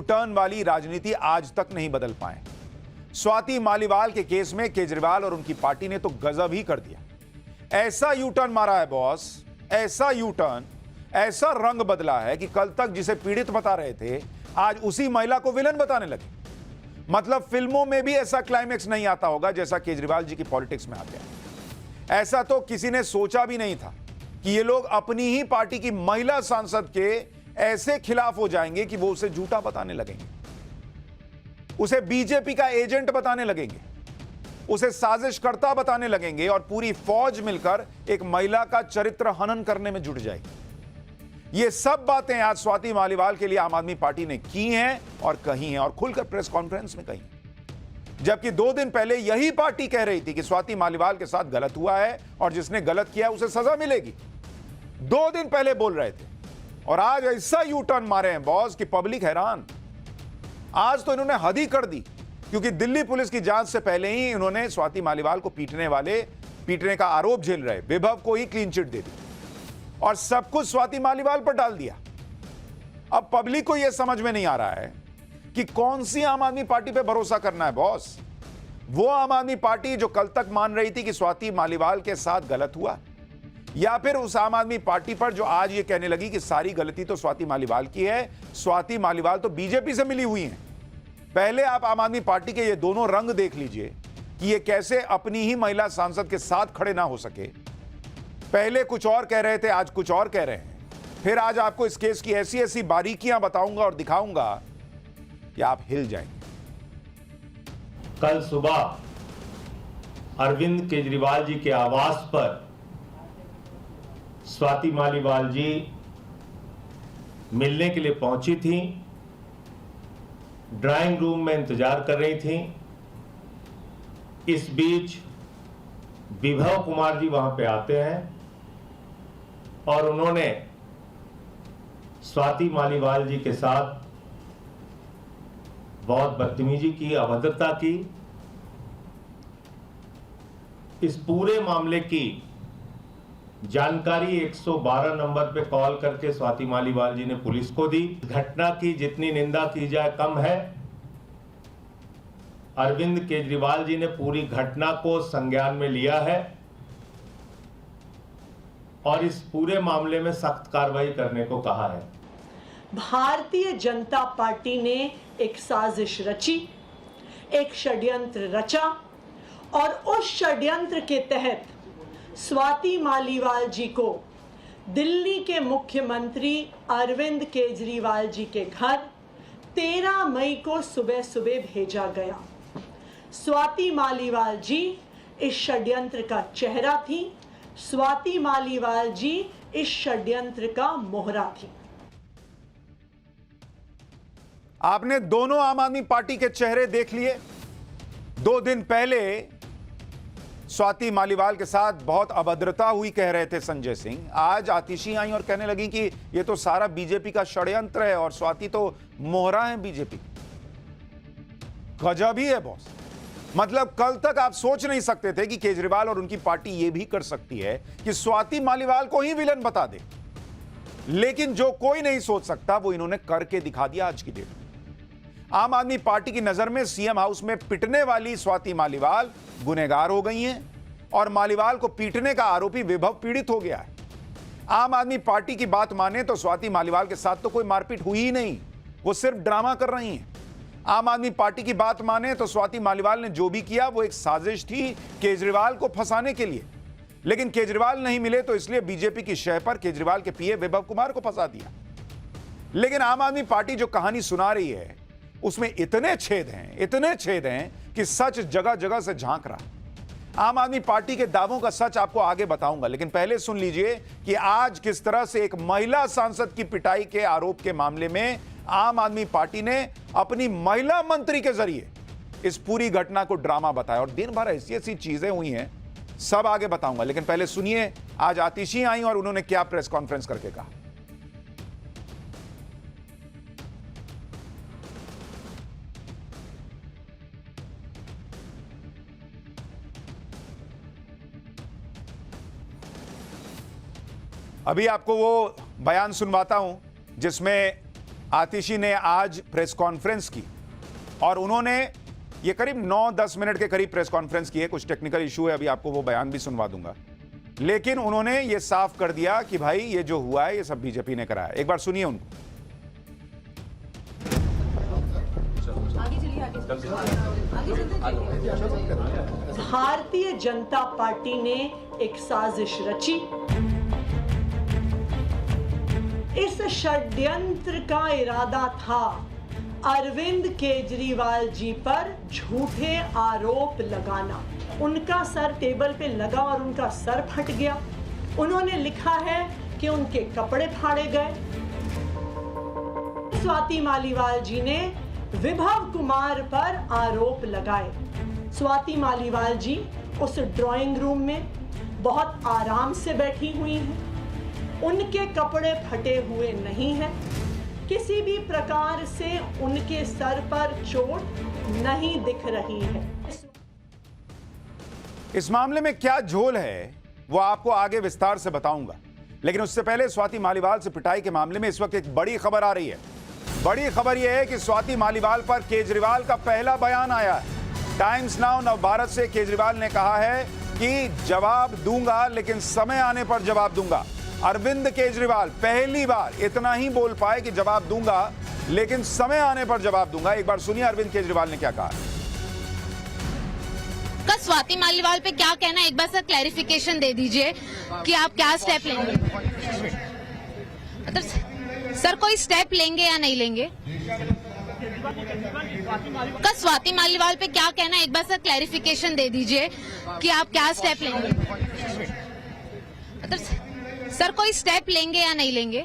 Turn वाली राजनीति आज तक नहीं बदल पाए। स्वाति मालीवाल के केस में केजरीवाल और उनकी पार्टी ने तो गजब ही कर दिया। ऐसा यू टर्न मारा है बॉस, ऐसा यू टर्न, ऐसा रंग बदला है कि कल तक जिसे पीड़ित बता रहे थे आज उसी महिला को विलन बताने लगे। मतलब फिल्मों में भी ऐसा क्लाइमेक्स नहीं आता होगा जैसा केजरीवाल जी की पॉलिटिक्स में आ गया। ऐसा तो किसी ने सोचा भी नहीं था कि ये लोग अपनी ही पार्टी की महिला सांसद के ऐसे खिलाफ हो जाएंगे कि वो उसे झूठा बताने लगेंगे, उसे बीजेपी का एजेंट बताने लगेंगे, उसे साजिशकर्ता बताने लगेंगे और पूरी फौज मिलकर एक महिला का चरित्र हनन करने में जुट जाएगी। ये सब बातें आज स्वाति मालीवाल के लिए आम आदमी पार्टी ने की हैं और कही हैं और खुलकर प्रेस कॉन्फ्रेंस में कही, जबकि 2 दिन पहले यही पार्टी कह रही थी कि स्वाति मालीवाल के साथ गलत हुआ है और जिसने गलत किया उसे सजा मिलेगी। 2 दिन पहले बोल रहे थे और आज ऐसा यू टर्न मारे हैं बॉस कि पब्लिक हैरान। आज तो इन्होंने हद ही कर दी, क्योंकि दिल्ली पुलिस की जांच से पहले ही इन्होंने स्वाति मालीवाल को पीटने का आरोप झेल रहे विभव को ही क्लीन चिट दे दी और सब कुछ स्वाति मालीवाल पर डाल दिया। अब पब्लिक को यह समझ में नहीं आ रहा है कि कौन सी आम आदमी पार्टी पे भरोसा करना है बॉस। वो आम आदमी पार्टी जो कल तक मान रही थी कि स्वाति मालीवाल के साथ गलत हुआ, या फिर उस आम आदमी पार्टी पर जो आज ये कहने लगी कि सारी गलती तो स्वाति मालीवाल की है, स्वाति मालीवाल तो बीजेपी से मिली हुई हैं। पहले आप आम आदमी पार्टी के ये दोनों रंग देख लीजिए कि ये कैसे अपनी ही महिला सांसद के साथ खड़े ना हो सके। पहले कुछ और कह रहे थे, आज कुछ और कह रहे हैं। फिर आज आपको इस केस की ऐसी ऐसी बारीकियां बताऊंगा और दिखाऊंगा कि आप हिल जाएंगे। कल सुबह अरविंद केजरीवाल जी के आवास पर स्वाति मालीवाल जी मिलने के लिए पहुंची थी, ड्राइंग रूम में इंतजार कर रही थी। इस बीच विभव कुमार जी वहां पे आते हैं और उन्होंने स्वाति मालीवाल जी के साथ बहुत बदतमीजी की, अभद्रता की। इस पूरे मामले की जानकारी 112 नंबर पे कॉल करके स्वाति मालीवाल जी ने पुलिस को दी। घटना की जितनी निंदा की जाए कम है। अरविंद केजरीवाल जी ने पूरी घटना को संज्ञान में लिया है और इस पूरे मामले में सख्त कार्रवाई करने को कहा है। भारतीय जनता पार्टी ने एक साजिश रची, एक षड्यंत्र रचा और उस षड्यंत्र के तहत स्वाति मालीवाल जी को दिल्ली के मुख्यमंत्री अरविंद केजरीवाल जी के घर 13 मई को सुबह सुबह भेजा गया। स्वाति मालीवाल जी इस षड्यंत्र का चेहरा थी, स्वाति मालीवाल जी इस षड्यंत्र का मोहरा थी। आपने दोनों आम आदमी पार्टी के चेहरे देख लिए। 2 दिन पहले स्वाति मालीवाल के साथ बहुत अभद्रता हुई कह रहे थे संजय सिंह, आज आतिशी आई और कहने लगी कि यह तो सारा बीजेपी का षड्यंत्र है और स्वाति तो मोहरा है बीजेपी। गजब ही है बॉस। मतलब कल तक आप सोच नहीं सकते थे कि केजरीवाल और उनकी पार्टी यह भी कर सकती है कि स्वाति मालीवाल को ही विलन बता दे, लेकिन जो कोई नहीं सोच सकता वो इन्होंने करके दिखा दिया। आज की डेट में आम आदमी पार्टी की नजर में सीएम हाउस में पिटने वाली स्वाति मालीवाल गुनहगार हो गई हैं और मालीवाल को पीटने का आरोपी विभव पीड़ित हो गया है। आम आदमी पार्टी की बात माने तो स्वाति मालीवाल के साथ तो कोई मारपीट हुई ही नहीं, वो सिर्फ ड्रामा कर रही हैं। आम आदमी पार्टी की बात माने तो स्वाति मालीवाल ने जो भी किया वो एक साजिश थी केजरीवाल को फंसाने के लिए, लेकिन केजरीवाल नहीं मिले तो इसलिए बीजेपी की शह पर केजरीवाल के पीए विभव कुमार को फंसा दिया। लेकिन आम आदमी पार्टी जो कहानी सुना रही है उसमें इतने छेद हैं कि सच जगह जगह से झांक रहा है। आम आदमी पार्टी के दावों का सच आपको आगे बताऊंगा, लेकिन पहले सुन लीजिए कि आज किस तरह से एक महिला सांसद की पिटाई के आरोप के मामले में आम आदमी पार्टी ने अपनी महिला मंत्री के जरिए इस पूरी घटना को ड्रामा बताया और दिन भर ऐसी ऐसी चीजें हुई हैं, सब आगे बताऊंगा। लेकिन पहले सुनिए आज आतिशी आई और उन्होंने क्या प्रेस कॉन्फ्रेंस करके कहा। अभी आपको वो बयान सुनवाता हूं जिसमें आतिशी ने आज प्रेस कॉन्फ्रेंस की और उन्होंने ये करीब 9-10 मिनट के करीब प्रेस कॉन्फ्रेंस की है। कुछ टेक्निकल इशू है, अभी आपको वो बयान भी सुनवा दूंगा, लेकिन उन्होंने ये साफ कर दिया कि भाई ये जो हुआ है ये सब बीजेपी ने कराया। एक बार सुनिए उनको। भारतीय जनता पार्टी ने एक साजिश रची। इस षड्यंत्र का इरादा था अरविंद केजरीवाल जी पर झूठे आरोप लगाना। उनका सर टेबल पे लगा और उनका सर फट गया। उन्होंने लिखा है कि उनके कपड़े फाड़े गए। स्वाति मालीवाल जी ने विभव कुमार पर आरोप लगाए। स्वाति मालीवाल जी उस ड्राइंग रूम में बहुत आराम से बैठी हुई हैं। उनके कपड़े फटे हुए नहीं हैं। किसी भी प्रकार से उनके सर पर चोट नहीं दिख रही है। इस मामले में क्या झोल है वो आपको आगे विस्तार से बताऊंगा, लेकिन उससे पहले स्वाति मालीवाल से पिटाई के मामले में इस वक्त एक बड़ी खबर आ रही है। बड़ी खबर यह है कि स्वाति मालीवाल पर केजरीवाल का पहला बयान आया है। टाइम्स नाउ नवभारत से केजरीवाल ने कहा है कि जवाब दूंगा, लेकिन समय आने पर जवाब दूंगा। अरविंद केजरीवाल पहली बार इतना ही बोल पाए कि जवाब दूंगा, लेकिन समय आने पर जवाब दूंगा। एक बार सुनिए अरविंद केजरीवाल ने क्या कहा। स्वाति मालीवाल पे क्या कहना है, एक बार सर क्लैरिफिकेशन दे दीजिए कि आप क्या स्टेप लेंगे। मतलब सर कोई स्टेप लेंगे या नहीं लेंगे। स्वाति मालीवाल पे क्या कहना है, एक बार सर क्लैरिफिकेशन दे दीजिए कि आप क्या स्टेप लेंगे। मतलब सर कोई स्टेप लेंगे या नहीं लेंगे।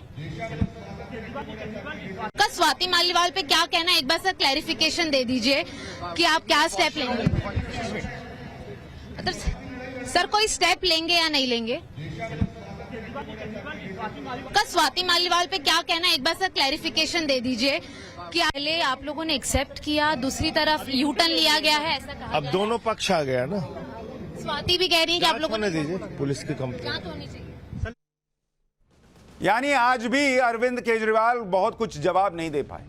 स्वाति मालीवाल पे क्या कहना है, एक बार सर क्लैरिफिकेशन दे दीजिए कि आप क्या स्टेप लेंगे। मतलब सर कोई स्टेप लेंगे या नहीं लेंगे। स्वाति मालीवाल पे क्या कहना है, एक बार सर क्लैरिफिकेशन दे दीजिए कि पहले आप लोगों ने एक्सेप्ट किया, दूसरी तरफ यू टर्न लिया गया है, ऐसा कहा। अब दोनों पक्ष आ गया ना। स्वाति भी कह रही है कि आप लोगों ने दीजिए पुलिस की कंप्लेंट जांच होनी चाहिए। यानी आज भी अरविंद केजरीवाल बहुत कुछ जवाब नहीं दे पाए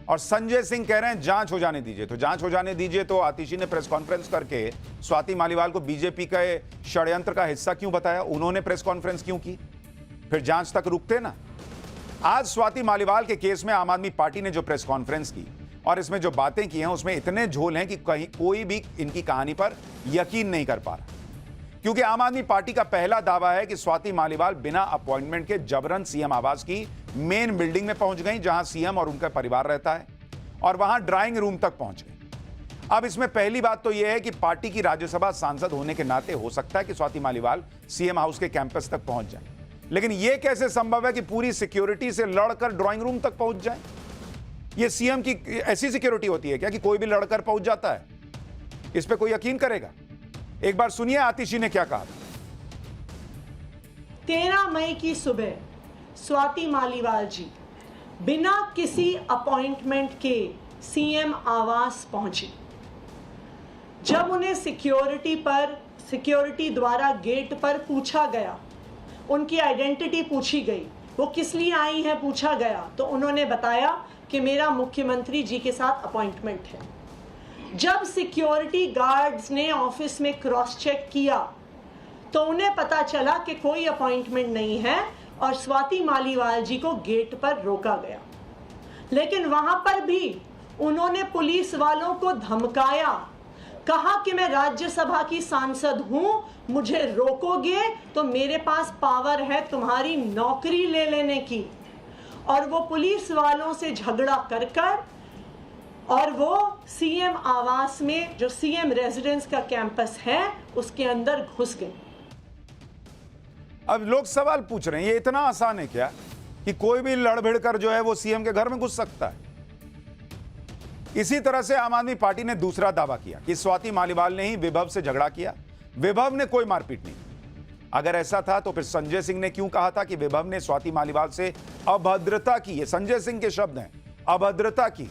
और संजय सिंह कह रहे हैं जांच हो जाने दीजिए। तो जांच हो जाने दीजिए तो आतिशी ने प्रेस कॉन्फ्रेंस करके स्वाति मालीवाल को बीजेपी के षड्यंत्र का हिस्सा क्यों बताया? उन्होंने प्रेस कॉन्फ्रेंस क्यों की? फिर जांच तक रुकते ना। आज स्वाति मालीवाल के केस में आम आदमी पार्टी ने जो प्रेस कॉन्फ्रेंस की और इसमें जो बातें की हैं उसमें इतने झोल हैं कि कहीं कोई भी इनकी कहानी पर यकीन नहीं कर पा रहा, क्योंकि आम आदमी पार्टी का पहला दावा है कि स्वाति मालीवाल बिना अपॉइंटमेंट के जबरन सीएम आवास की मेन बिल्डिंग में पहुंच गई जहां सीएम और उनका परिवार रहता है, और वहां ड्राइंग रूम तक पहुंच गई। अब इसमें पहली बात तो यह है कि पार्टी की राज्यसभा सांसद होने के नाते हो सकता है कि स्वाति मालीवाल सीएम हाउस के कैंपस तक पहुंच जाए, लेकिन यह कैसे संभव है कि पूरी सिक्योरिटी से लड़कर ड्राइंग रूम तक पहुंच जाए? यह सीएम की ऐसी सिक्योरिटी होती है क्या कि कोई भी लड़कर पहुंच जाता है? इस पे कोई यकीन करेगा? एक बार सुनिए आतिशी ने क्या कहा। 13 मई की सुबह स्वाति मालीवाल जी बिना किसी अपॉइंटमेंट के सीएम आवास पहुंची। जब उन्हें सिक्योरिटी द्वारा गेट पर पूछा गया, उनकी आइडेंटिटी पूछी गई, वो किस लिए आई है पूछा गया, तो उन्होंने बताया कि मेरा मुख्यमंत्री जी के साथ अपॉइंटमेंट है। जब सिक्योरिटी गार्ड्स ने ऑफिस में क्रॉस चेक किया तो उन्हें पता चला कि कोई अपॉइंटमेंट नहीं है और स्वाति मालीवाल जी को गेट पर रोका गया। लेकिन वहां पर भी उन्होंने पुलिस वालों को धमकाया, कहा कि मैं राज्यसभा की सांसद हूं, मुझे रोकोगे तो मेरे पास पावर है तुम्हारी नौकरी ले लेने की। और वो पुलिस वालों से झगड़ा कर और वो सीएम आवास में, जो सीएम रेजिडेंस का कैंपस है, उसके अंदर घुस गए। अब लोग सवाल पूछ रहे हैं ये इतना आसान है क्या कि कोई भी लड़भिड़ कर जो है वो सीएम के घर में घुस सकता है? इसी तरह से आम आदमी पार्टी ने दूसरा दावा किया कि स्वाति मालीवाल ने ही विभव से झगड़ा किया, विभव ने कोई मारपीट नहीं की। अगर ऐसा था तो फिर संजय सिंह ने क्यों कहा था कि विभव ने स्वाति मालीवाल से अभद्रता की? ये संजय सिंह के शब्द हैं, अभद्रता की।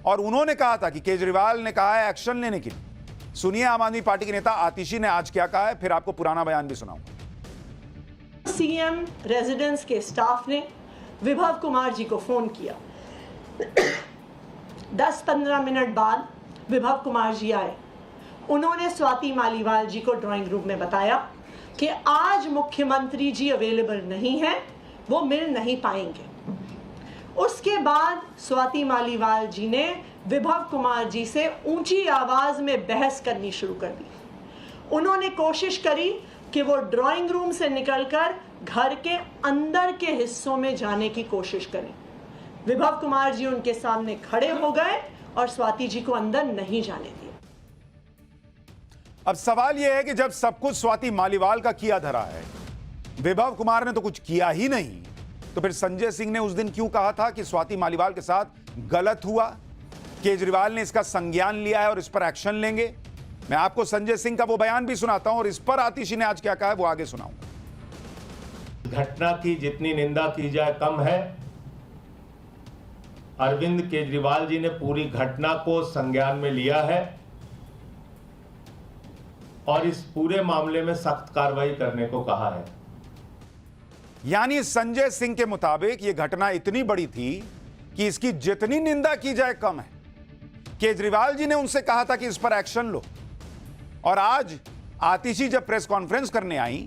और उन्होंने कहा था कि केजरीवाल ने कहा है एक्शन लेने के लिए। सुनिए आम आदमी पार्टी के नेता आतिशी ने आज क्या कहा है, फिर आपको पुराना बयान भी सुनाऊंगा। सीएम रेजिडेंस के स्टाफ ने विभव कुमार जी को फोन किया 10-15 मिनट बाद विभव कुमार जी आए। उन्होंने स्वाति मालीवाल जी को ड्राइंग रूम में बताया कि आज मुख्यमंत्री जी अवेलेबल नहीं है, वो मिल नहीं पाएंगे। उसके बाद स्वाति मालीवाल जी ने विभव कुमार जी से ऊंची आवाज में बहस करनी शुरू कर दी। उन्होंने कोशिश करी कि वो ड्राइंग रूम से निकलकर घर के अंदर के हिस्सों में जाने की कोशिश करें। विभव कुमार जी उनके सामने खड़े हो गए और स्वाति जी को अंदर नहीं जाने दिया। अब सवाल यह है कि जब सब कुछ स्वाति मालीवाल का किया धरा है, विभव कुमार ने तो कुछ किया ही नहीं, तो फिर संजय सिंह ने उस दिन क्यों कहा था कि स्वाति मालीवाल के साथ गलत हुआ? केजरीवाल ने इसका संज्ञान लिया है और इस पर एक्शन लेंगे। मैं आपको संजय सिंह का वो बयान भी सुनाता हूं और इस पर आतिशी ने आज क्या कहा है वो आगे सुनाऊंगा। घटना की जितनी निंदा की जाए कम है। अरविंद केजरीवाल जी ने पूरी घटना को संज्ञान में लिया है और इस पूरे मामले में सख्त कार्रवाई करने को कहा है। यानी संजय सिंह के मुताबिक यह घटना इतनी बड़ी थी कि इसकी जितनी निंदा की जाए कम है। केजरीवाल जी ने उनसे कहा था कि इस पर एक्शन लो, और आज आतिशी जब प्रेस कॉन्फ्रेंस करने आई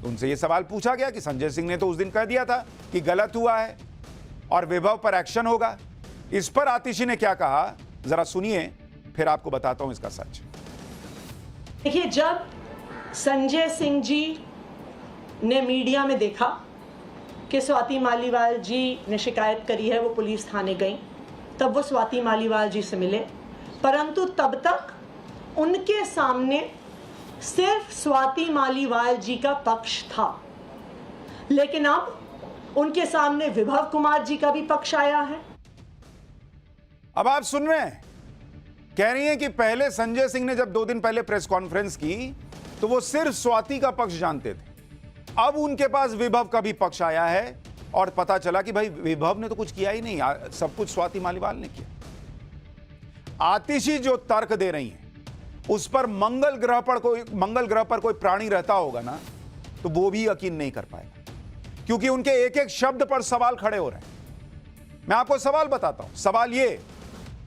तो उनसे यह सवाल पूछा गया कि संजय सिंह ने तो उस दिन कह दिया था कि गलत हुआ है और विभव पर एक्शन होगा। इस पर आतिशी ने क्या कहा जरा सुनिए, फिर आपको बताता हूं इसका सच। देखिए, जब संजय सिंह जी ने मीडिया में देखा कि स्वाति मालीवाल जी ने शिकायत करी है, वो पुलिस थाने गई, तब वो स्वाति मालीवाल जी से मिले, परंतु तब तक उनके सामने सिर्फ स्वाति मालीवाल जी का पक्ष था। लेकिन अब उनके सामने विभव कुमार जी का भी पक्ष आया है। अब आप सुन रहे हैं, कह रही हैं कि पहले संजय सिंह ने जब 2 दिन पहले प्रेस कॉन्फ्रेंस की तो वो सिर्फ स्वाति का पक्ष जानते थे। अब उनके पास विभव का भी पक्ष आया है और पता चला कि भाई विभव ने तो कुछ किया ही नहीं, सब कुछ स्वाति मालीवाल ने किया। आतिशी जो तर्क दे रही हैं उस पर मंगल ग्रह पर कोई प्राणी रहता होगा ना, तो वो भी यकीन नहीं कर पाएगा, क्योंकि उनके एक एक शब्द पर सवाल खड़े हो रहे हैं। मैं आपको सवाल बताता हूं। सवाल ये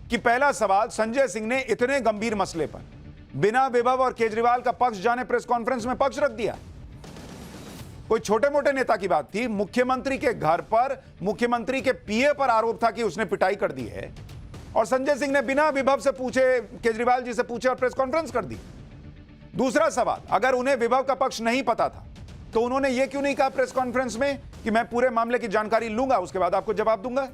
कि पहला सवाल, संजय सिंह ने इतने गंभीर मसले पर बिना विभव और केजरीवाल का पक्ष जाने प्रेस कॉन्फ्रेंस में पक्ष रख दिया। कोई छोटे मोटे नेता की बात थी। मुख्यमंत्री के घर पर मुख्यमंत्री के पीए पर आरोप था कि उसने पिटाई कर दी है, और संजय सिंह ने बिना विभव से पूछे, केजरीवाल जी से पूछे और प्रेस कॉन्फ्रेंस कर दी। दूसरा सवाल, अगर उन्हें विभव का पक्ष नहीं पता था तो उन्होंने यह क्यों नहीं कहा प्रेस कॉन्फ्रेंस में कि मैं पूरे मामले की जानकारी लूंगा, उसके बाद आपको जवाब दूंगा।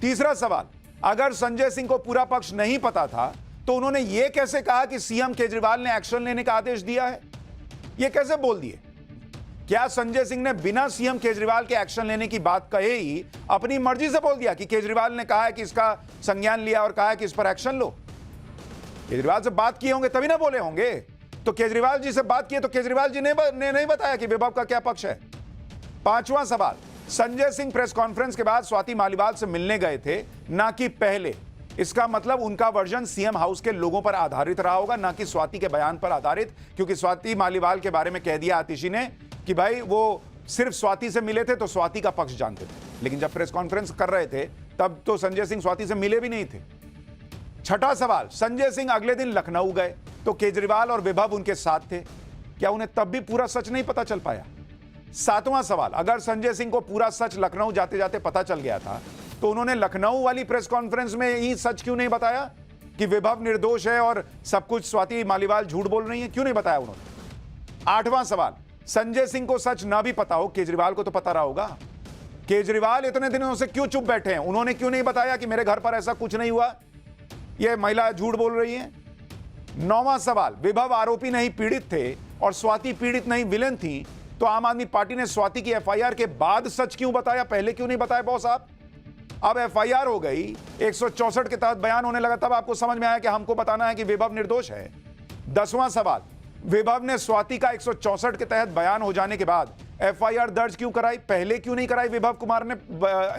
तीसरा सवाल, अगर संजय सिंह को पूरा पक्ष नहीं पता था तो उन्होंने यह कैसे कहा कि सीएम केजरीवाल ने एक्शन लेने का आदेश दिया है? यह कैसे बोल दिए? क्या संजय सिंह ने बिना सीएम केजरीवाल के एक्शन लेने की बात कहे ही अपनी मर्जी से बोल दिया कि केजरीवाल ने कहा है कि इसका संज्ञान लिया और कहा है कि इस पर एक्शन लो? केजरीवाल से बात किए होंगे तभी ना बोले होंगे। तो केजरीवाल जी से बात किए तो केजरीवाल जी ने नहीं बताया कि विभव का क्या पक्ष है। पांचवां सवाल, संजय सिंह प्रेस कॉन्फ्रेंस के बाद स्वाति मालीवाल से मिलने गए थे, ना कि पहले। इसका मतलब उनका वर्जन सीएम हाउस के लोगों पर आधारित रहा होगा, ना कि स्वाति के बयान पर आधारित, क्योंकि स्वाति मालीवाल के बारे में कह दिया आतिशी ने कि भाई वो सिर्फ स्वाति से मिले थे तो स्वाति का पक्ष जानते थे। लेकिन जब प्रेस कॉन्फ्रेंस कर रहे थे तब तो संजय सिंह स्वाति से मिले भी नहीं थे। छठा सवाल, संजय सिंह अगले दिन लखनऊ गए तो केजरीवाल और विभव उनके साथ थे, क्या उन्हें तब भी पूरा सच नहीं पता चल पाया? सातवां सवाल, अगर संजय सिंह को पूरा सच लखनऊ जाते जाते पता चल गया था तो उन्होंने लखनऊ वाली प्रेस कॉन्फ्रेंस में ही सच क्यों नहीं बताया कि विभव निर्दोष है और सब कुछ स्वाति मालीवाल झूठ बोल रही है? क्यों नहीं बताया उन्होंने? आठवां सवाल, संजय सिंह को सच ना भी पता हो, केजरीवाल को तो पता रहा होगा, केजरीवाल इतने दिनों से क्यों चुप बैठे हैं? उन्होंने क्यों नहीं बताया कि मेरे घर पर ऐसा कुछ नहीं हुआ, यह महिला झूठ बोल रही है? नौवां सवाल, विभव आरोपी नहीं पीड़ित थे और स्वाति पीड़ित नहीं विलेन थी, तो आम आदमी पार्टी ने स्वाति की एफआईआर के बाद सच क्यों बताया, पहले क्यों नहीं बताया बॉस आप? अब एफआईआर हो गई, 164 के तहत बयान होने लगा, तब आपको समझ में आया कि हमको बताना है कि विभव निर्दोष है। 10वां सवाल, विभव ने स्वाति का 164 के तहत बयान हो जाने के बाद एफआईआर दर्ज क्यों कराई, पहले क्यों नहीं कराई विभव कुमार ने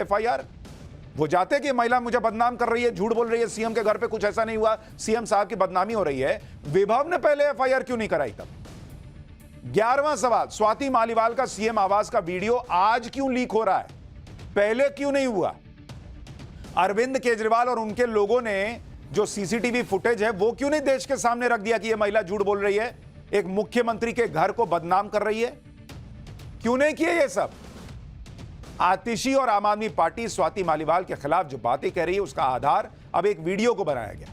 एफआईआर? वो जाते कि महिला मुझे बदनाम कर रही है, झूठ बोल रही है, सीएम के घर पे कुछ ऐसा नहीं हुआ, सीएम साहब की बदनामी हो रही है, विभव ने पहले एफआईआर क्यों नहीं कराई तब? 11वां सवाल, स्वाति मालीवाल का सीएम आवास का वीडियो आज क्यों लीक हो रहा है, पहले क्यों नहीं हुआ? अरविंद केजरीवाल और उनके लोगों ने जो सीसीटीवी फुटेज है वो क्यों नहीं देश के सामने रख दिया कि यह महिला झूठ बोल रही है, एक मुख्यमंत्री के घर को बदनाम कर रही है? क्यों नहीं किए ये सब? आतिशी और आम आदमी पार्टी स्वाति मालीवाल के खिलाफ जो बातें कह रही है उसका आधार अब एक वीडियो को बनाया गया,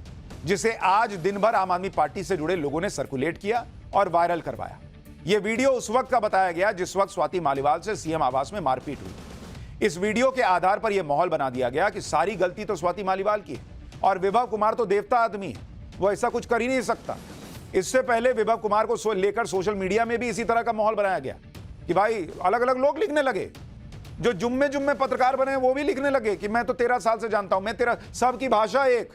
जिसे आज दिन भर आम आदमी पार्टी से जुड़े लोगों ने सर्कुलेट किया और वायरल करवाया। यह वीडियो उस वक्त का बताया गया जिस वक्त स्वाति मालीवाल से सीएम आवास में मारपीट हुई। इस वीडियो के आधार पर यह माहौल बना दिया गया कि सारी गलती तो स्वाति मालीवाल की है और विभव कुमार तो देवता आदमी है, वो ऐसा कुछ कर ही नहीं सकता। इससे पहले विभव कुमार को लेकर सोशल मीडिया में भी इसी तरह का माहौल बनाया गया कि भाई अलग अलग लोग लिखने लगे, जो जुम्मे पत्रकार बने वो भी लिखने लगे कि मैं तो 13 साल से जानता हूं, मैं तेरा, सबकी भाषा एक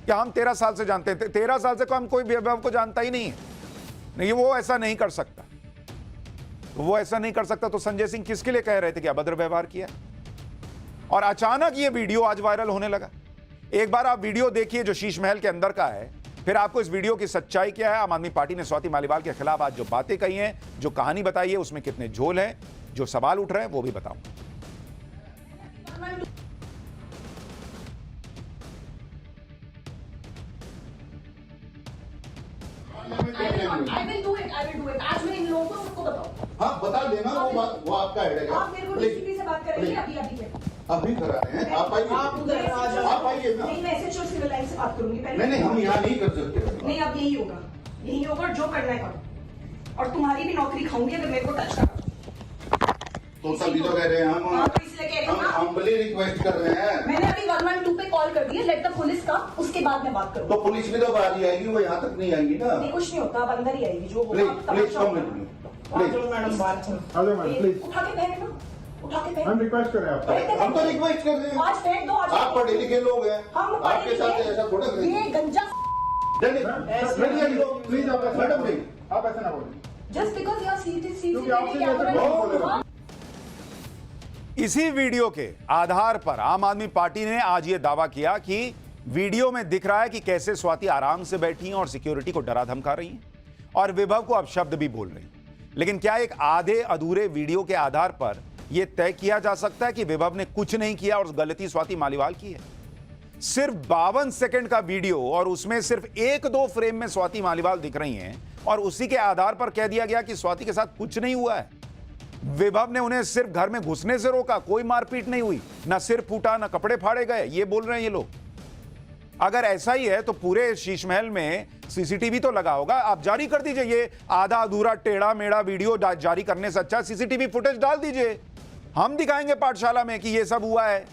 कि हम 13 साल से जानते हैं, 13 साल से हम कोई विभव को जानता ही नहीं है। नहीं, वो ऐसा नहीं कर सकता, वो ऐसा नहीं कर सकता। तो संजय सिंह किसके लिए कह रहे थे कि अभद्र व्यवहार किया? और अचानक ये वीडियो आज वायरल होने लगा। एक बार आप वीडियो देखिए जो शीश महल के अंदर का है, फिर आपको इस वीडियो की सच्चाई क्या है, आम आदमी पार्टी ने स्वाति मालीवाल के खिलाफ आज जो बातें कही हैं, जो कहानी बताई है, उसमें कितने झोल हैं, जो सवाल उठ रहे हैं वो भी बताऊं। I will do it. आज मैं इन लोगों को सबको बताऊं। हाँ बता देना, वो आपका हेडेक है। आप मेरे को डीसीपी से बात करेंगे अभी करा रहे हैं, आप आइए, आप आइए ना। नहीं, मैं एसएचओ सिविल लाइन से बात करूंगी पहले। नहीं, हम यहाँ नहीं कर सकते। नहीं, अब यही होगा, जो करना है करो, और तुम्हारी भी नौकरी खाऊंगी अगर मेरे को टच करो। तो तभी तो कह रहे हैं हाँ, तो इसलिए कह रहे हैं हम हम्बली रिक्वेस्ट कर रहे हैं। मैंने अभी 112 पे कॉल कर दिया, लेट द पुलिस का, उसके बाद मैं बात करूंगी। तो पुलिस भी तो बाहर ही आएगी, वो यहाँ तक नहीं आएगी ना। नहीं, कुछ नहीं होता, अब अंदर ही आएगी जो please come with me, please madam बात प्लीज उठा के फेंक ना, उठा के फेंक। हम रिक्वेस्ट कर रहे हैं आपको। हम तो रिक्वेस्ट कर रहे हैं, आज फेंक दो। आज आप पढ़े लिखे लोग हैं, आपके साथ ऐसा थोड़ा करेंगे। ये गंजा प्लीज आप मैडम प्लीज आप ऐसा ना बोलिए। Just because you are CCTV इसी वीडियो के आधार पर आम आदमी पार्टी ने आज यह दावा किया कि वीडियो में दिख रहा है कि कैसे स्वाति आराम से बैठी हैं और सिक्योरिटी को डरा धमका रही हैं और विभव को अपशब्द भी बोल रही हैं। लेकिन क्या एक आधे अधूरे वीडियो के आधार पर यह तय किया जा सकता है कि विभव ने कुछ नहीं किया और गलती स्वाति मालीवाल की है? सिर्फ 52 सेकंड का वीडियो और उसमें सिर्फ 1-2 फ्रेम में स्वाति मालीवाल दिख रही हैं और उसी के आधार पर कह दिया गया कि स्वाति के साथ कुछ नहीं हुआ है। विभव ने उन्हें सिर्फ घर में घुसने से रोका, कोई मारपीट नहीं हुई, ना सिर फूटा, ना कपड़े फाड़े गए, ये बोल रहे हैं ये लोग। अगर ऐसा ही है तो पूरे शीश महल में सीसीटीवी तो लगा होगा, आप जारी कर दीजिए। ये आधा अधूरा टेढ़ा मेढ़ा वीडियो जारी करने से अच्छा सीसीटीवी फुटेज डाल दीजिए, हम दिखाएंगे पाठशाला में कि ये सब हुआ है,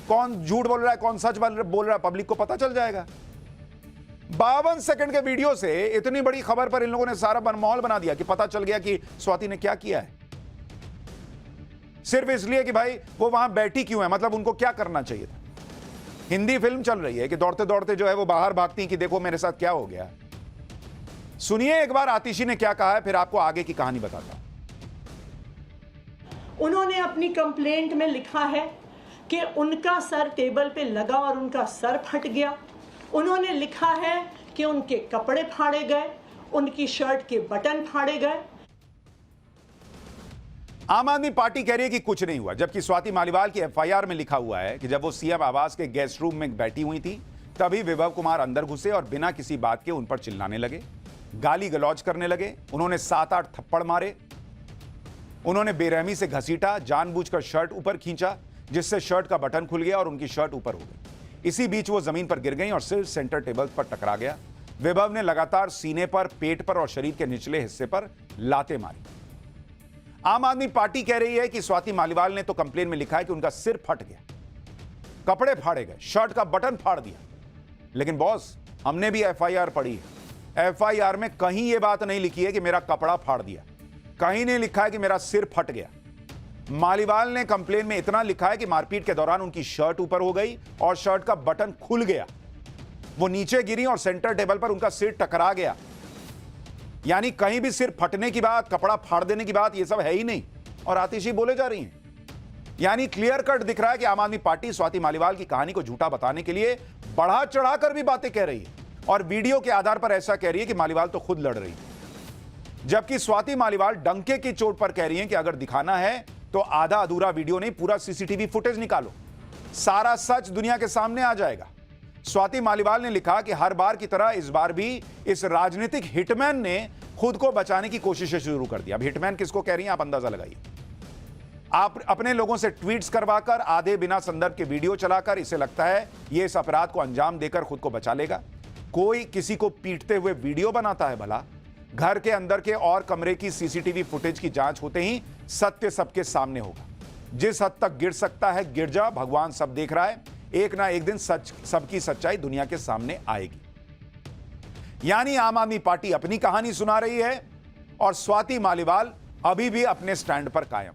कौन झूठ बोल रहा है कौन सच बोल रहा है, पब्लिक को पता चल जाएगा। 52 सेकंड के वीडियो से इतनी बड़ी खबर पर इन लोगों ने सारा माहौल बना दिया कि पता चल गया कि स्वाति ने क्या किया है, सिर्फ इसलिए कि भाई वो वहां बैठी क्यों है, मतलब उनको क्या करना चाहिए था। हिंदी फिल्म चल रही है कि दौड़ते दौड़ते जो है वो बाहर भागती कि देखो मेरे साथ क्या हो गया। सुनिए एक बार आतिशी ने क्या कहा है, फिर आपको आगे की कहानी बताता हूं। उन्होंने अपनी कंप्लेंट में लिखा है कि उनका सर टेबल पे लगा और उनका सर फट गया। उन्होंने लिखा है कि उनके कपड़े फाड़े गए, उनकी शर्ट के बटन फाड़े गए। आम आदमी पार्टी कह रही है कि कुछ नहीं हुआ, जबकि स्वाति मालीवाल की एफआईआर में लिखा हुआ है कि जब वो सीएम आवास के गेस्ट रूम में बैठी हुई थी तभी विभव कुमार अंदर घुसे और बिना किसी बात के उन पर चिल्लाने लगे, गाली गलौज करने लगे। उन्होंने 7-8 थप्पड़ मारे, उन्होंने बेरहमी से घसीटा, जानबूझकर शर्ट ऊपर खींचा जिससे शर्ट का बटन खुल गया और उनकी शर्ट ऊपर हो गई। इसी बीच वो जमीन पर गिर गई और सिर सेंटर टेबल पर टकरा गया। विभव ने लगातार सीने पर, पेट पर और शरीर के निचले हिस्से पर लातें मारी। आम आदमी पार्टी कह रही है कि स्वाति मालीवाल ने तो कंप्लेन में लिखा है कि उनका सिर फट गया, कपड़े फाड़े गए, शर्ट का बटन फाड़ दिया। लेकिन बॉस, हमने भी एफआईआर पढ़ी है, एफआईआर में कहीं यह बात नहीं लिखी है कि मेरा कपड़ा फाड़ दिया, कहीं नहीं लिखा है कि मेरा सिर फट गया। मालीवाल ने कंप्लेन में इतना लिखा है कि मारपीट के दौरान उनकी शर्ट ऊपर हो गई और शर्ट का बटन खुल गया, वो नीचे गिरी और सेंटर टेबल पर उनका सिर टकरा गया। यानी कहीं भी सिर फटने की बात, कपड़ा फाड़ देने की बात, ये सब है ही नहीं और आतिशी बोले जा रही हैं। यानी क्लियर कट दिख रहा है कि आम आदमी पार्टी स्वाति मालीवाल की कहानी को झूठा बताने के लिए बढ़ा चढ़ाकर भी बातें कह रही है और वीडियो के आधार पर ऐसा कह रही है कि मालीवाल तो खुद लड़ रही है, जबकि स्वाति मालीवाल डंके की चोट पर कह रही है कि अगर दिखाना है तो आधा अधूरा वीडियो नहीं, पूरा सीसीटीवी फुटेज निकालो। सारा सच दुनिया के सामने आ जाएगा। स्वाति मालीवाल ने लिखा कि हर बार की तरह इस बार भी इस राजनीतिक हिटमैन ने खुद को बचाने की कोशिशें शुरू कर दी। अब हिटमैन किसको कह रही हैं आप अंदाजा लगाइए। आप अपने लोगों से ट्वीट्स करवाकर, आधे बिना संदर्भ के वीडियो चलाकर इसे लगता है यह इस अपराध को अंजाम देकर खुद को बचा लेगा। कोई किसी को पीटते हुए वीडियो बनाता है भला? घर के अंदर के और कमरे की सीसीटीवी फुटेज की जांच होते ही सत्य सबके सामने होगा। जिस हद तक गिर सकता है गिर जा, भगवान सब देख रहा है। एक ना एक दिन सच सबकी सच्चाई दुनिया के सामने आएगी। यानी आम आदमी पार्टी अपनी कहानी सुना रही है और स्वाति मालीवाल अभी भी अपने स्टैंड पर कायम।